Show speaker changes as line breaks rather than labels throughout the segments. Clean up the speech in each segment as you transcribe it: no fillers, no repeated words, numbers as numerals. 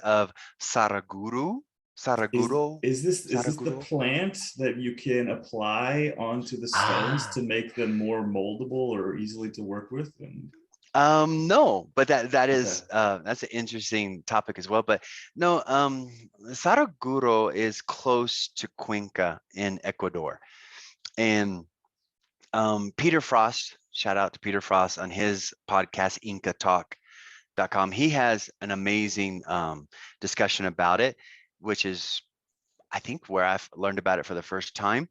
of Saraguru. Saraguro.
Is this the
Saraguro.
plant that you can apply onto the stones
Ah.
to make them more moldable or easily to work with? And
No, but that
okay.
is that's an interesting topic as well. But no, Saraguro is close to Cuenca in Ecuador. And Peter Frost, shout out to Peter Frost on his podcast IncaTalk.com. He has an amazing discussion about it, which is I think where I've learned about it for the first time.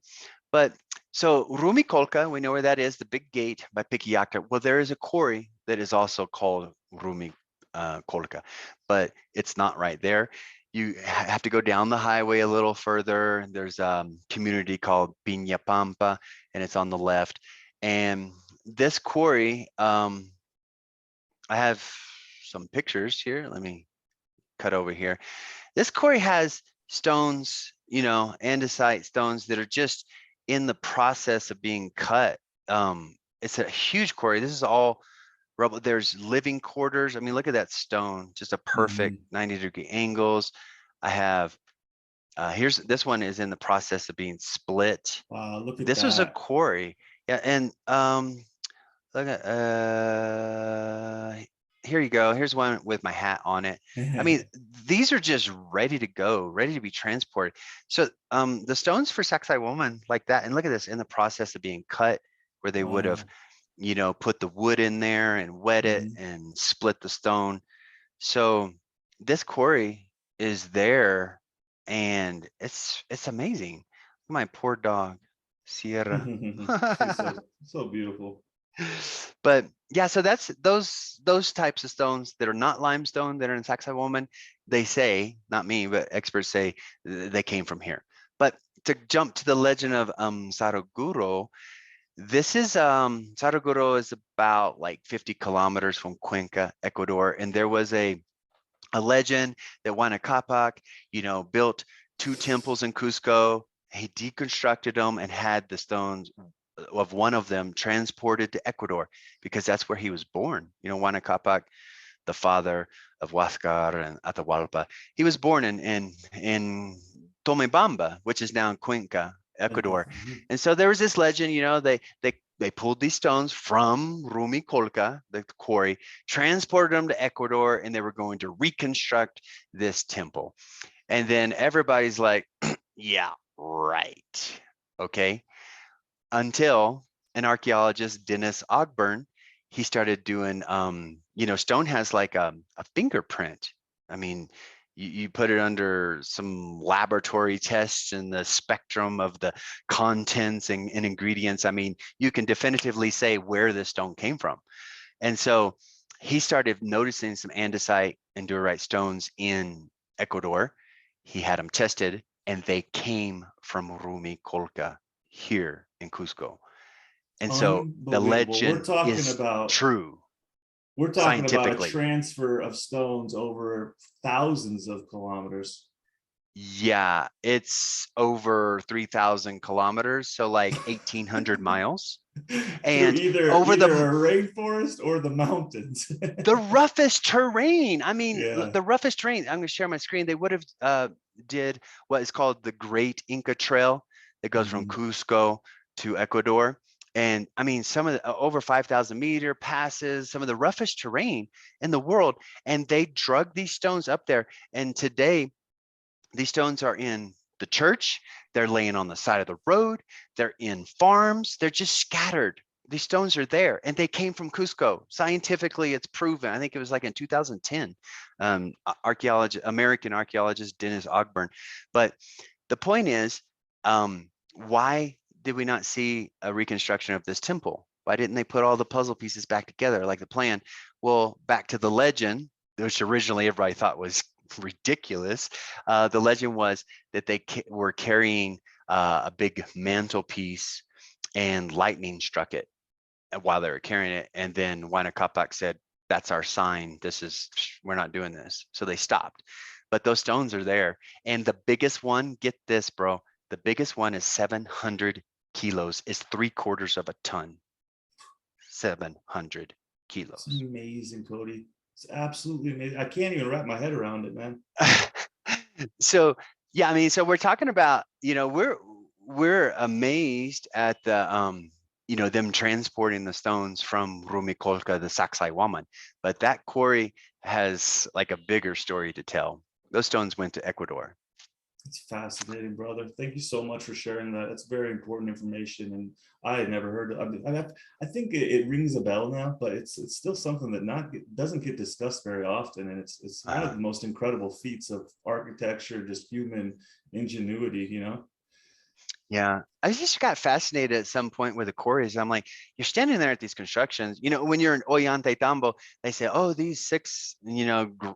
But so Rumicolca, we know where that is, the big gate by Piquiacta. Well, there is a quarry that is also called Rumicolca, but it's not right there. You have to go down the highway a little further. There's a community called Piña Pampa, and it's on the left. And this quarry, I have some pictures here. Let me cut over here. This quarry has stones, andesite stones that are just in the process of being cut. It's a huge quarry. This is all rubble. There's living quarters. I mean, look at that stone, just a perfect 90-degree angles. I have, this one is in the process of being split.
Wow, look at
This was a
that.
quarry. Yeah, and look at, here you go. Here's one with my hat on it. I mean, these are just ready to go, ready to be transported. So the stones for Sacsayhuamán like that, and look at this, in the process of being cut, where they would have,
Wow.
put the wood in there and wet it and split the stone. So this quarry is there, and it's amazing. Look at my poor dog, Sierra.
She's so beautiful.
But yeah, so that's those types of stones that are not limestone that are in Sacsayhuamán. They say, not me, but experts say they came from here. But to jump to the legend of Saraguro, this is Saraguro is about like 50 kilometers from Cuenca, Ecuador, and there was a legend that Huayna Capac, built 2 temples in Cusco. He deconstructed them and had the stones of one of them transported to Ecuador because that's where he was born. Huayna Capac, the father of Huáscar and Atahualpa, he was born in Tomebamba, which is now in Cuenca, Ecuador. And so there was this legend, they pulled these stones from Rumicolca, the quarry, transported them to Ecuador, and they were going to reconstruct this temple. And then everybody's like, yeah, right. Okay. Until an archaeologist, Dennis Ogburn, he started doing, stone has like a fingerprint. I mean, you put it under some laboratory tests and the spectrum of the contents and ingredients. I mean, you can definitively say where this stone came from. And so he started noticing some andesite and diorite stones in Ecuador. He had them tested, and they came from Rumicolca here in Cusco. And so the
Unbelievable.
legend is true
We're talking about a
scientifically.
transfer of stones over thousands of kilometers.
Yeah, it's over 3,000 kilometers, so like 1,800 miles.
Through
And
either
over
either a rainforest or the mountains.
the roughest terrain. I mean,
Yeah.
the roughest terrain. I'm going to share my screen. They would have did what is called the Great Inca Trail that goes from Cusco to Ecuador. And I mean, some of the over 5,000 meter passes, some of the roughest terrain in the world. And they drug these stones up there. And today, these stones are in the church. They're laying on the side of the road. They're in farms. They're just scattered. These stones are there, and they came from Cusco. Scientifically, it's proven. I think it was like in 2010, American archaeologist Dennis Ogburn. But the point is, why did we not see a reconstruction of this temple? Why didn't they put all the puzzle pieces back together like the plan? Well, back to the legend, which originally everybody thought was ridiculous. The legend was that they were carrying a big mantelpiece, and lightning struck it while they were carrying it. And then Huayna Capac said, "That's our sign. We're not doing this." So they stopped. But those stones are there. And the biggest one, get this, bro, the biggest one is 700 kilos. It's 3/4 of a ton. 700
It's
kilos.
amazing, Cody. It's absolutely amazing. I can't even wrap my head around it, man.
So yeah, I mean, so we're talking about, we're amazed at the them transporting the stones from Rumikolka, the Sacsayhuamán, but that quarry has like a bigger story to tell. Those stones went to Ecuador.
It's fascinating, brother. Thank you so much for sharing that. That's very important information, and I had never heard. I think it rings a bell now, but it's still something that doesn't get discussed very often, and it's one of
Uh,
the most incredible feats of architecture, just human ingenuity. You know.
Yeah, I just got fascinated at some point with the quarries. I'm like, you're standing there at these constructions, when you're in Ollantaytambo, they say, oh, these six,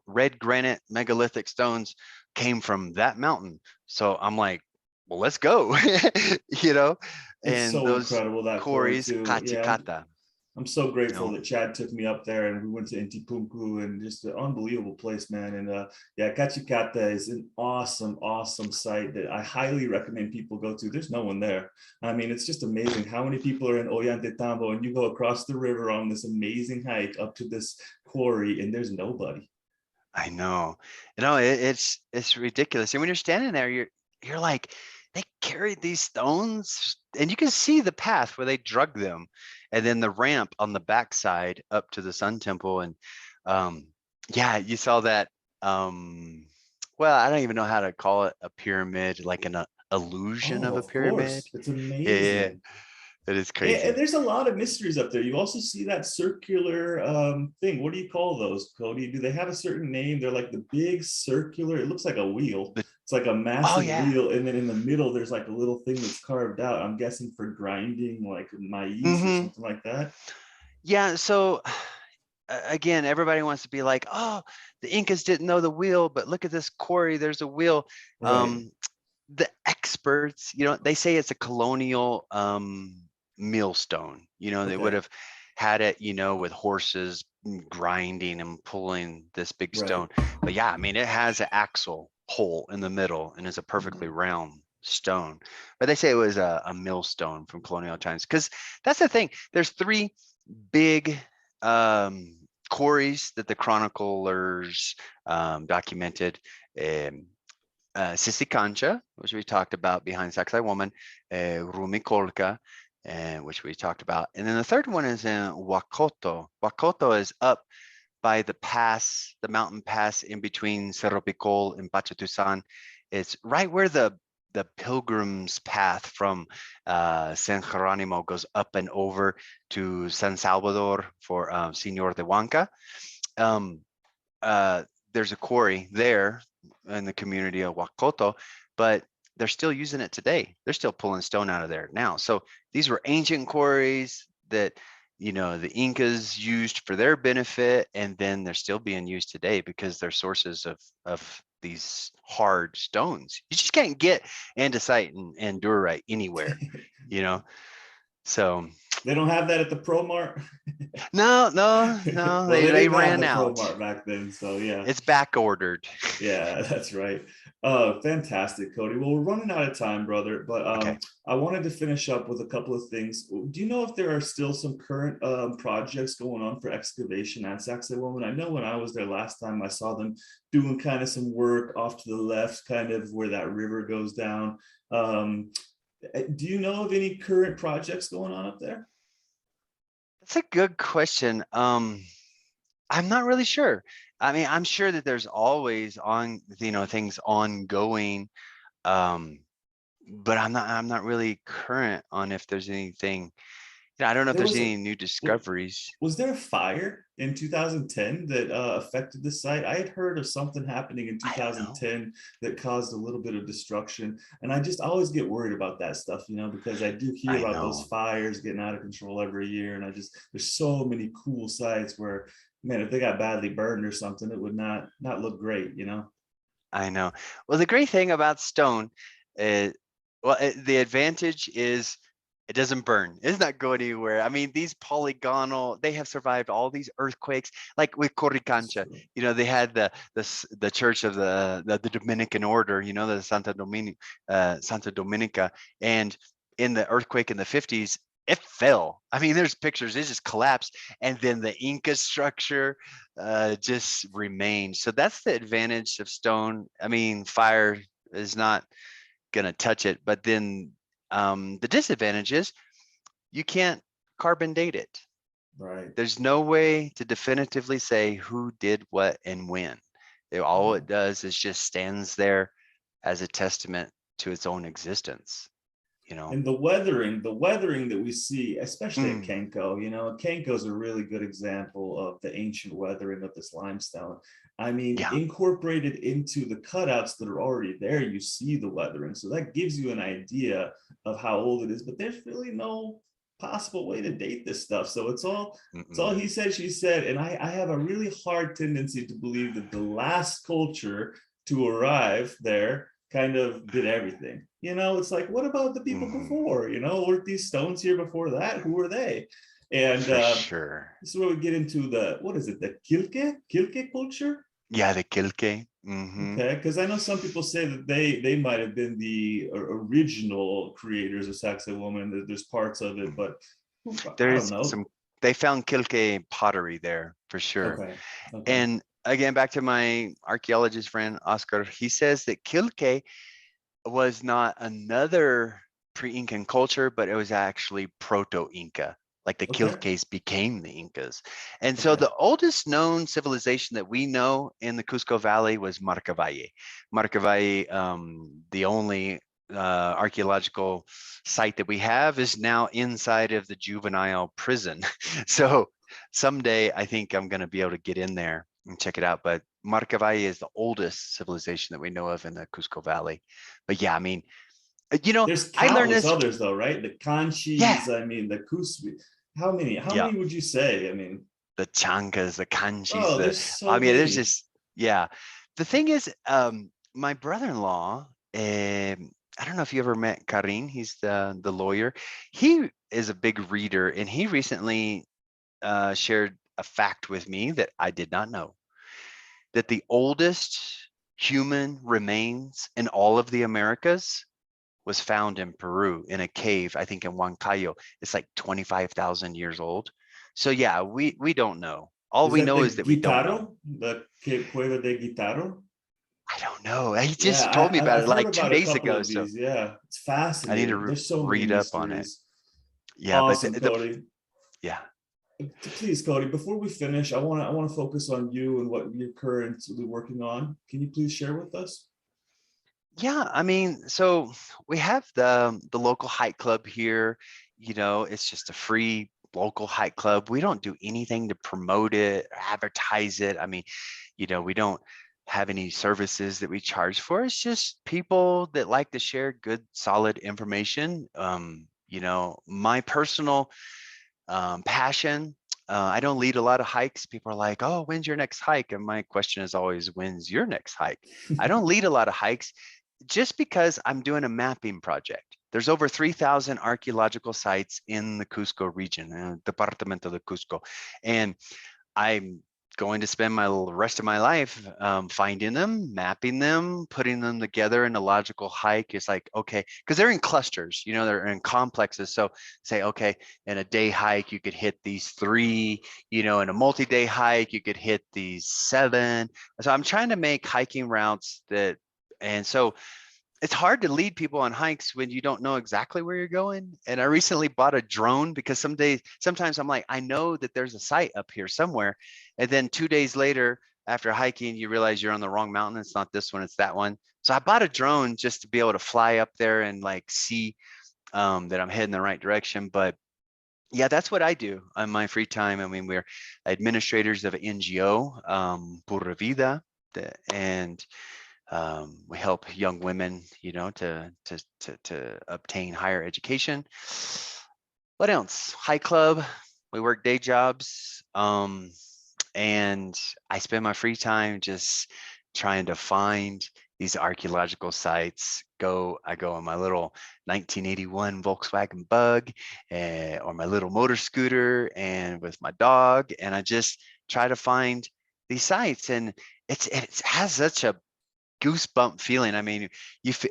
red granite megalithic stones came from that mountain. So I'm like, well, let's go, you know,
It's
and
so
those
incredible, that quarry
quarries,
too. Yeah,
Kachikata,
I'm so
you
grateful
know,
that Chad took me up there and we went to Intipunku, and just an unbelievable place, man. And yeah, Cachicata is an awesome, awesome site that I highly recommend people go to. There's no one there. I mean, it's just amazing how many people are in Ollantaytambo, and you go across the river on this amazing hike up to this quarry and there's nobody.
I know. It's ridiculous. And when you're standing there, you're like, they carried these stones, and you can see the path where they drug them, and then the ramp on the backside up to the Sun Temple. And yeah, you saw that. Well, I don't even know how to call it a pyramid, like an illusion
Oh,
of a
of
pyramid.
course. It's
Yeah, yeah,
amazing.
it is
And
crazy.
there's a lot of mysteries up there. You also see that circular thing. What do you call those, Cody? Do they have a certain name? They're like the big circular, it looks like a wheel.
The,
It's like a
oh
massive
yeah.
wheel. And then in the middle, there's like a little thing that's carved out. I'm guessing for grinding like maize or
Hmm.
something like that.
Yeah. So again, everybody wants to be like, oh, the Incas didn't know the wheel, but look at this quarry, there's a wheel.
Right.
The experts, they say it's a colonial millstone. They would
Okay.
have had it, with horses grinding and pulling this big
Right.
stone. But yeah, I mean, it has an axle hole in the middle and is a perfectly
Mhm.
round stone. But they say it was a millstone from colonial times, because that's the thing. There's three big um, quarries that the chroniclers documented. Um, Sisikancha, which we talked about behind Sacsayhuamán, Rumikolka, which we talked about. And then the third one is in Huacoto. Huacoto is up by the pass, the mountain pass in between Cerro Picol and Pachatusan. It's right where the pilgrim's path from San Jeronimo goes up and over to San Salvador for Señor de Huanca. Um, uh, there's a quarry there in the community of Huacoto, but they're still using it today. They're still pulling stone out of there now. So these were ancient quarries that the Incas used for their benefit, and then they're still being used today because they're sources of these hard stones. You just can't get andesite and durite anywhere, you know. So
They don't have that at the Pro Mart.
no, no, no,
Well,
they
they
they
didn't have
ran
the Pro
out.
Mart back then. So yeah.
It's back ordered.
Yeah, that's right. Fantastic, Cody. Well, we're running out of time, brother, but
Okay.
I wanted to finish up with a couple of things. Do you know if there are still some current projects going on for excavation at Sacsayhuamán? I know when I was there last time, I saw them doing kind of some work off to the left, kind of where that river goes down. Do you know of any current projects going on up there?
That's a good question. I'm not really sure. I mean, I'm sure that there's always things ongoing. Um, but I'm not really current on if there's anything. I don't know if
There
there's
was a
any new discoveries.
Was there a fire in 2010 that affected the site? I had heard of something happening in
I don't know.
2010 that caused a little bit of destruction. And I just always get worried about that stuff, because I do hear
I
about those
know.
fires getting out of control every year. And there's so many cool sites where, man, if they got badly burned or something, it would not look great.
I know. Well, the great thing about stone is, well, the advantage is it doesn't burn. It's not go anywhere. I mean, these polygonal, they have survived all these earthquakes. Like with
That's
Coricancha,
true.
they had the church of the Dominican order, the Santa Dominica, and in the earthquake in the 50s, it fell. I mean, there's pictures, it just collapsed. And then the Inca structure just remained. So that's the advantage of stone. I mean, fire is not gonna touch it, but then the disadvantage is you can't carbon date it.
Right.
There's no way to definitively say who did what and when. All
Yeah.
it does is just stands there as a testament to its own existence, you know.
And the weathering that we see, especially at
Mm,
Kenko, Kenko is a really good example of the ancient weathering of this limestone. I mean,
yeah.
incorporated into the cutouts that are already there, you see the weathering. So that gives you an idea of how old it is, but there's really no possible way to date this stuff. So it's all
Mm-mm.
he said, she said. And I have a really hard tendency to believe that the last culture to arrive there kind of did everything. It's like, what about the people
Mhm.
before? Weren't these stones here before that? Who were they? And
For sure.
this is where we get into what is it, the Kilke culture?
Yeah, the Kilke. Hmm.
Okay, because I know some people say that they might have been the original creators of Sacsayhuamán. That there's parts of it, but I don't
There's
know.
some, they found Kilke pottery there for sure.
Okay, okay,
And again, back to my archaeologist friend, Oscar, he says that Kilke was not another pre-Incan culture, but it was actually proto-Inca. Like the
okay,
Quilques became the Incas. And so
okay,
the oldest known civilization that we know in the Cusco Valley was Marcavalle. Marcavalle, the only archaeological site that we have is now inside of the juvenile prison. So someday I think I'm going to be able to get in there and check it out. But Marcavalle is the oldest civilization that we know of in the Cusco Valley. But yeah, I mean,
There's
I learned
countless
this.
others though, right? The
Yeah,
Kanchis, I mean, the Kuswi. How many
yeah,
would you say? I mean,
the Chankas, the Kanchis,
oh, there's
I
so
mean, it's
many.
just, yeah. The thing is, my brother-in-law, I don't know if you ever met Karin, he's the lawyer. He is a big reader, and he recently shared a fact with me that I did not know, that the oldest human remains in all of the Americas was found in Peru in a cave, I think in Huancayo. It's like 25,000 years old. So yeah, we don't know. All
Is
we
that
know
the
is that we don't know.
Guitaro? The Cueva de Guitaro?
I don't know. He
Yeah,
just told me about
I've
it
heard
like two
about a
days
couple
ago.
of
So
these. Yeah, it's
I need to
fascinating. There's so many
read up on it.
mysteries.
Yeah, but
Awesome, Cody.
yeah.
Please, Cody, before we finish, I want to focus on you and what you're currently working on. Can you please share with us?
Yeah, I mean, so we have the local hike club here. It's just a free local hike club. We don't do anything to promote it, advertise it. I mean, we don't have any services that we charge for. It's just people that like to share good, solid information. My personal passion. I don't lead a lot of hikes. People are like, "Oh, when's your next hike?" And my question is always, "When's your next hike?" I don't lead a lot of hikes just because I'm doing a mapping project. There's over 3,000 archaeological sites in the Cusco region, Departamento de Cusco, and I'm going to spend my rest of my life finding them, mapping them, putting them together in a logical hike. It's like, okay, because they're in clusters, they're in complexes. So say, okay, in a day hike, you could hit these three, in a multi-day hike, you could hit these seven. So I'm trying to make hiking routes and so it's hard to lead people on hikes when you don't know exactly where you're going. And I recently bought a drone because sometimes I'm like, I know that there's a site up here somewhere. And then 2 days later, after hiking, you realize you're on the wrong mountain. It's not this one, it's that one. So I bought a drone just to be able to fly up there and like see that I'm heading the right direction. But yeah, that's what I do on my free time. I mean, we're administrators of an NGO, Pura Vida, and we help young women, to obtain higher education. What else? High club. We work day jobs, and I spend my free time just trying to find these archaeological sites. I go on my little 1981 Volkswagen Bug, or my little motor scooter, and with my dog, and I just try to find these sites, and it has such a goosebump feeling. I mean,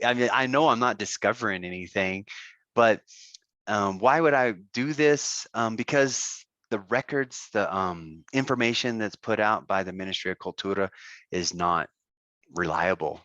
I mean, I know I'm not discovering anything, but Why would I do this? Because the records, the information that's put out by the Ministry of Cultura is not reliable.